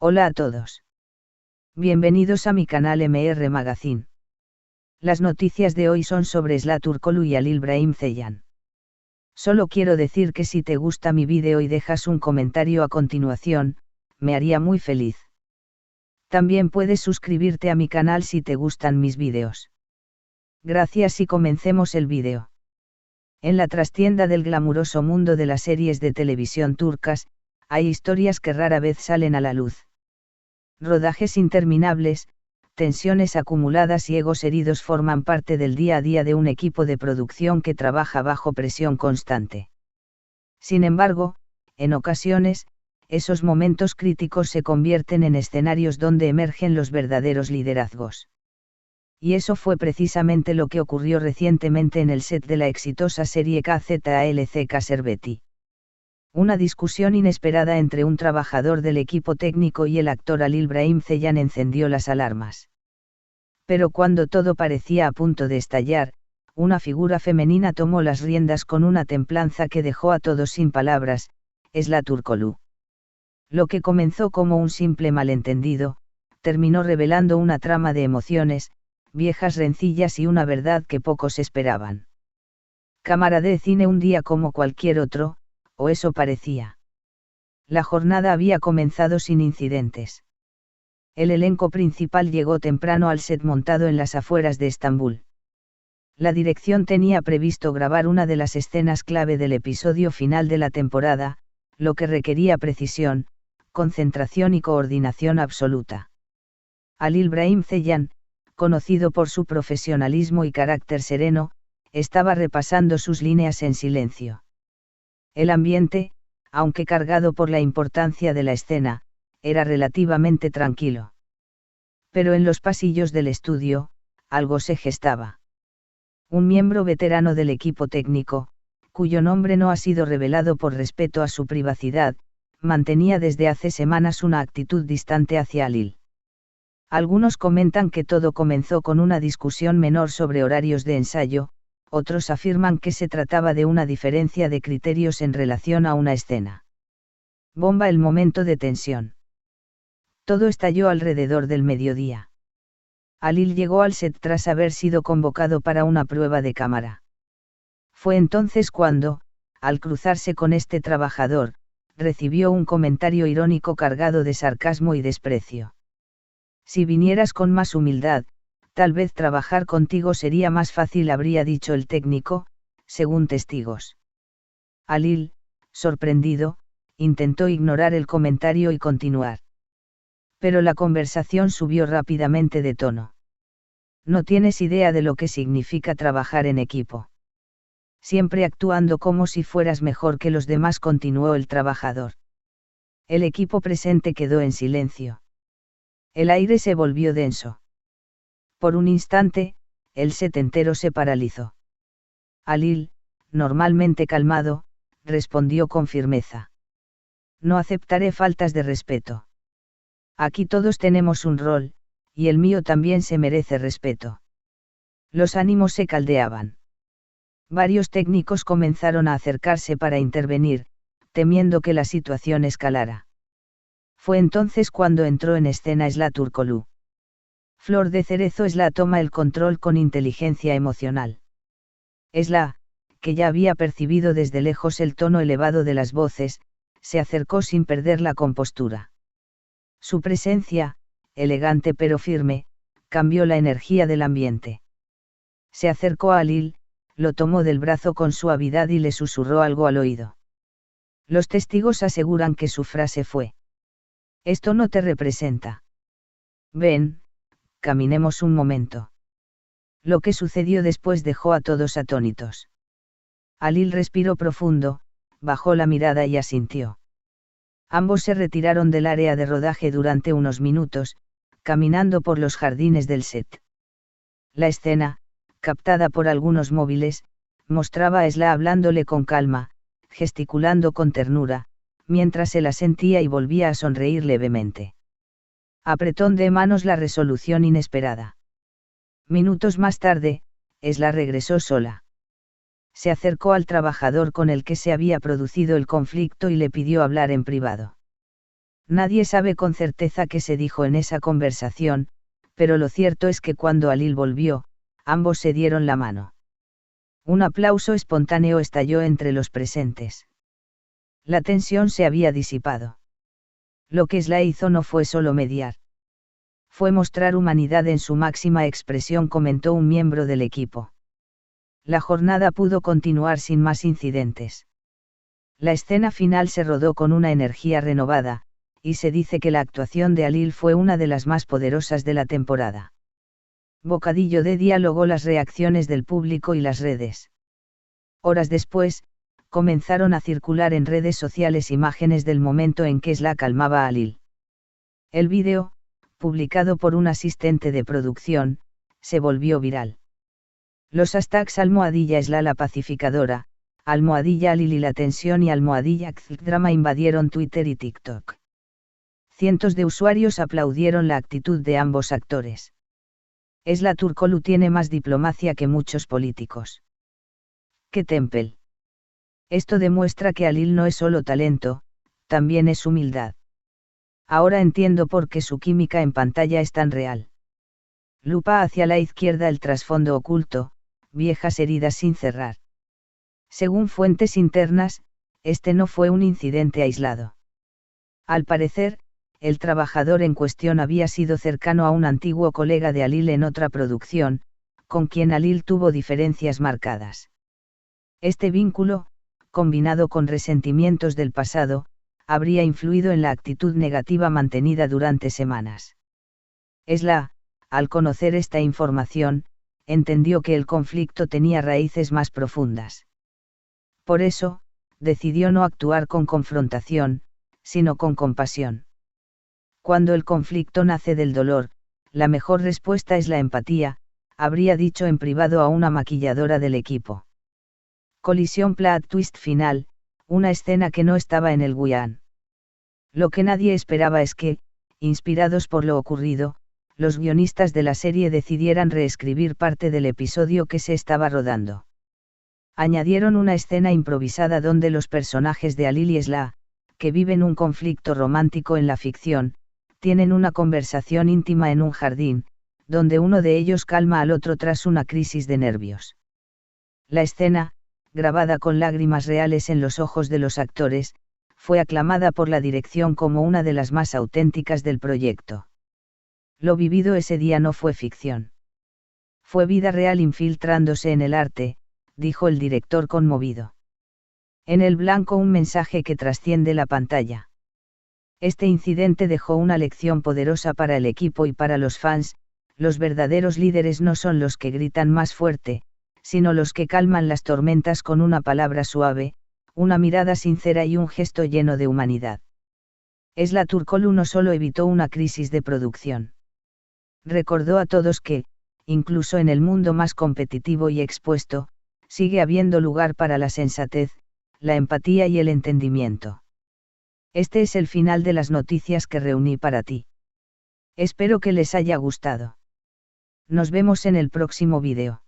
Hola a todos. Bienvenidos a mi canal MR Magazine. Las noticias de hoy son sobre Esla Turkoglu y Halil Brahim Ceylan. Solo quiero decir que si te gusta mi vídeo y dejas un comentario a continuación, me haría muy feliz. También puedes suscribirte a mi canal si te gustan mis vídeos. Gracias y comencemos el vídeo. En la trastienda del glamuroso mundo de las series de televisión turcas, hay historias que rara vez salen a la luz. Rodajes interminables, tensiones acumuladas y egos heridos forman parte del día a día de un equipo de producción que trabaja bajo presión constante. Sin embargo, en ocasiones, esos momentos críticos se convierten en escenarios donde emergen los verdaderos liderazgos. Y eso fue precisamente lo que ocurrió recientemente en el set de la exitosa serie KZALC Serveti. Una discusión inesperada entre un trabajador del equipo técnico y el actor Halil Brahim Ceylan encendió las alarmas. Pero cuando todo parecía a punto de estallar, una figura femenina tomó las riendas con una templanza que dejó a todos sin palabras: Esla Turkoglu. Lo que comenzó como un simple malentendido, terminó revelando una trama de emociones, viejas rencillas y una verdad que pocos esperaban. Cámara de cine un día como cualquier otro, o eso parecía. La jornada había comenzado sin incidentes. El elenco principal llegó temprano al set montado en las afueras de Estambul. La dirección tenía previsto grabar una de las escenas clave del episodio final de la temporada, lo que requería precisión, concentración y coordinación absoluta. Halil Brahim Ceylan, conocido por su profesionalismo y carácter sereno, estaba repasando sus líneas en silencio. El ambiente, aunque cargado por la importancia de la escena, era relativamente tranquilo. Pero en los pasillos del estudio, algo se gestaba. Un miembro veterano del equipo técnico, cuyo nombre no ha sido revelado por respeto a su privacidad, mantenía desde hace semanas una actitud distante hacia Halil. Algunos comentan que todo comenzó con una discusión menor sobre horarios de ensayo, otros afirman que se trataba de una diferencia de criterios en relación a una escena. Bomba el momento de tensión. Todo estalló alrededor del mediodía. Halil llegó al set tras haber sido convocado para una prueba de cámara. Fue entonces cuando, al cruzarse con este trabajador, recibió un comentario irónico cargado de sarcasmo y desprecio. Si vinieras con más humildad, tal vez trabajar contigo sería más fácil, habría dicho el técnico, según testigos. Halil, sorprendido, intentó ignorar el comentario y continuar. Pero la conversación subió rápidamente de tono. No tienes idea de lo que significa trabajar en equipo. Siempre actuando como si fueras mejor que los demás, continuó el trabajador. El equipo presente quedó en silencio. El aire se volvió denso. Por un instante, el set entero se paralizó. Halil, normalmente calmado, respondió con firmeza. No aceptaré faltas de respeto. Aquí todos tenemos un rol, y el mío también se merece respeto. Los ánimos se caldeaban. Varios técnicos comenzaron a acercarse para intervenir, temiendo que la situación escalara. Fue entonces cuando entró en escena Esla Turkoglu. Flor de Cerezo Esla toma el control con inteligencia emocional. Esla, que ya había percibido desde lejos el tono elevado de las voces, se acercó sin perder la compostura. Su presencia, elegante pero firme, cambió la energía del ambiente. Se acercó a Halil, lo tomó del brazo con suavidad y le susurró algo al oído. Los testigos aseguran que su frase fue: «Esto no te representa. Ven, caminemos un momento». Lo que sucedió después dejó a todos atónitos. Halil respiró profundo, bajó la mirada y asintió. Ambos se retiraron del área de rodaje durante unos minutos, caminando por los jardines del set. La escena, captada por algunos móviles, mostraba a Esla hablándole con calma, gesticulando con ternura, mientras él asentía y volvía a sonreír levemente. Apretón de manos la resolución inesperada. Minutos más tarde, Esla regresó sola. Se acercó al trabajador con el que se había producido el conflicto y le pidió hablar en privado. Nadie sabe con certeza qué se dijo en esa conversación, pero lo cierto es que cuando Alil volvió, ambos se dieron la mano. Un aplauso espontáneo estalló entre los presentes. La tensión se había disipado. Lo que Sla hizo no fue solo mediar. Fue mostrar humanidad en su máxima expresión, comentó un miembro del equipo. La jornada pudo continuar sin más incidentes. La escena final se rodó con una energía renovada, y se dice que la actuación de Alil fue una de las más poderosas de la temporada. Bocadillo de diálogo, las reacciones del público y las redes. Horas después, comenzaron a circular en redes sociales imágenes del momento en que Sla calmaba a Alil. El vídeo, publicado por un asistente de producción, se volvió viral. Los hashtags #Sla la pacificadora, #Alil y la tensión y #Drama invadieron Twitter y TikTok. Cientos de usuarios aplaudieron la actitud de ambos actores. Sla Turkoglu tiene más diplomacia que muchos políticos. ¡Qué tempel! Esto demuestra que Alil no es solo talento, también es humildad. Ahora entiendo por qué su química en pantalla es tan real. Lupa hacia la izquierda, el trasfondo oculto, viejas heridas sin cerrar. Según fuentes internas, este no fue un incidente aislado. Al parecer, el trabajador en cuestión había sido cercano a un antiguo colega de Alil en otra producción, con quien Alil tuvo diferencias marcadas. Este vínculo, combinado con resentimientos del pasado, habría influido en la actitud negativa mantenida durante semanas. Sla, al conocer esta información, entendió que el conflicto tenía raíces más profundas. Por eso, decidió no actuar con confrontación, sino con compasión. Cuando el conflicto nace del dolor, la mejor respuesta es la empatía, habría dicho en privado a una maquilladora del equipo. Colisión, plot twist final, una escena que no estaba en el guión. Lo que nadie esperaba es que, inspirados por lo ocurrido, los guionistas de la serie decidieran reescribir parte del episodio que se estaba rodando. Añadieron una escena improvisada donde los personajes de Alil y Sla, que viven un conflicto romántico en la ficción, tienen una conversación íntima en un jardín, donde uno de ellos calma al otro tras una crisis de nervios. La escena, grabada con lágrimas reales en los ojos de los actores, fue aclamada por la dirección como una de las más auténticas del proyecto. Lo vivido ese día no fue ficción. Fue vida real infiltrándose en el arte, dijo el director conmovido. En el blanco, un mensaje que trasciende la pantalla. Este incidente dejó una lección poderosa para el equipo y para los fans: los verdaderos líderes no son los que gritan más fuerte, sino los que calman las tormentas con una palabra suave, una mirada sincera y un gesto lleno de humanidad. Sla Turkoglu no solo evitó una crisis de producción. Recordó a todos que, incluso en el mundo más competitivo y expuesto, sigue habiendo lugar para la sensatez, la empatía y el entendimiento. Este es el final de las noticias que reuní para ti. Espero que les haya gustado. Nos vemos en el próximo vídeo.